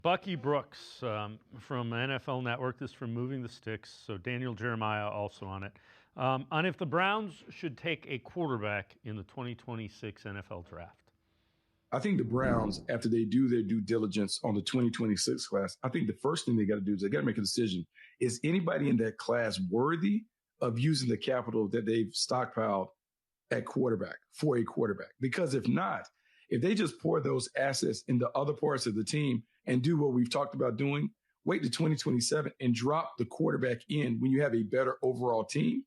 Bucky Brooks from NFL Network. This is from Moving the Sticks. So Daniel Jeremiah also on it. On if the Browns should take a quarterback in the 2026 NFL Draft. I think the Browns, after they do their due diligence on the 2026 class, I think the first thing they got to do is they got to make a decision. Is anybody in that class worthy of using the capital that they've stockpiled at quarterback for a quarterback? Because if not, if they just pour those assets into other parts of the team and do what we've talked about doing, wait to 2027 and drop the quarterback in when you have a better overall team,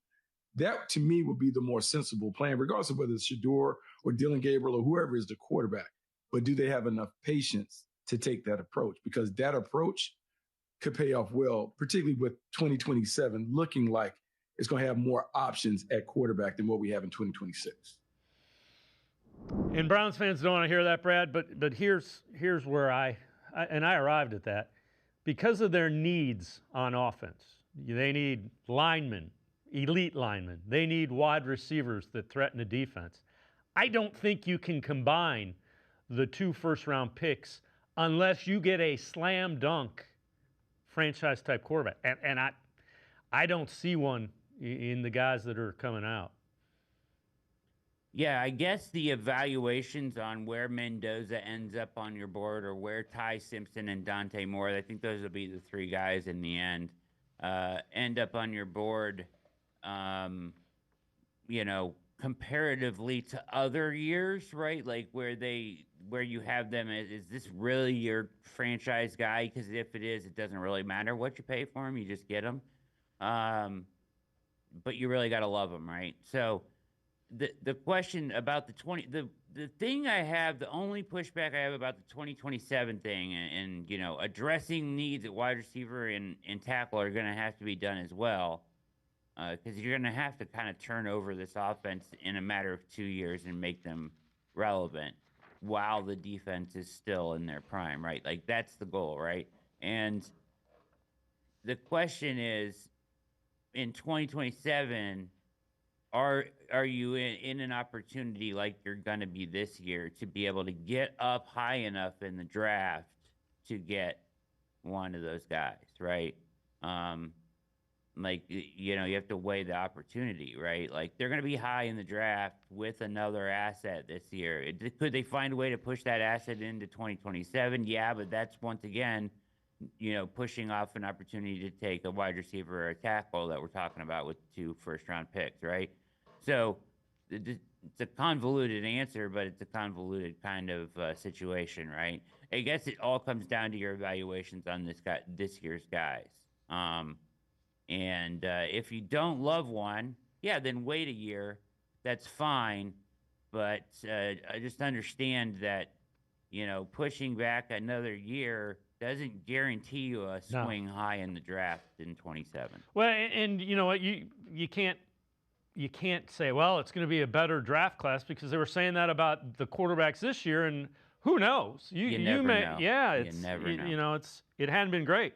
that to me would be the more sensible plan, regardless of whether it's Shador or Dylan Gabriel or whoever is the quarterback. But do they have enough patience to take that approach? Because that approach could pay off well, particularly with 2027 looking like it's going to have more options at quarterback than what we have in 2026. And Browns fans don't want to hear that, Brad, but here's where I arrived at that. Because of their needs on offense, they need linemen, elite linemen. They need wide receivers that threaten the defense. I don't think you can combine the 2 first-round picks unless you get a slam dunk franchise-type quarterback. And I don't see one in the guys that are coming out. Yeah, I guess the evaluations on where Mendoza ends up on your board or where Ty Simpson and Dante Moore, I think those will be the 3 guys in the end, end up on your board, comparatively to other years, right? Like where you have them, is this really your franchise guy? Because if it is, it doesn't really matter what you pay for him. You just get him. But you really got to love him, right? So the question about the thing I have, the only pushback I have about the 2027 thing and addressing needs at wide receiver and tackle are going to have to be done as well. Because you're going to have to kind of turn over this offense in a matter of 2 years and make them relevant while the defense is still in their prime, right? Like, that's the goal, right? And the question is, in 2027, are you in an opportunity like you're going to be this year to be able to get up high enough in the draft to get one of those guys, right? You have to weigh the opportunity, right? Like, they're going to be high in the draft with another asset this year. Could they find a way to push that asset into 2027? Yeah, but that's, once again, pushing off an opportunity to take a wide receiver or a tackle that we're talking about with 2 first-round picks, right? So it's a convoluted answer, but it's a convoluted kind of situation, right? I guess it all comes down to your evaluations on this year's guys. And if you don't love one, yeah, then wait a year. That's fine. But I just understand that, pushing back another year doesn't guarantee you a swing high in the draft in 27. Well, and you know what? You can't say, well, it's going to be a better draft class, because they were saying that about the quarterbacks this year, and who knows? You never know. Yeah, you never know. It hadn't been great.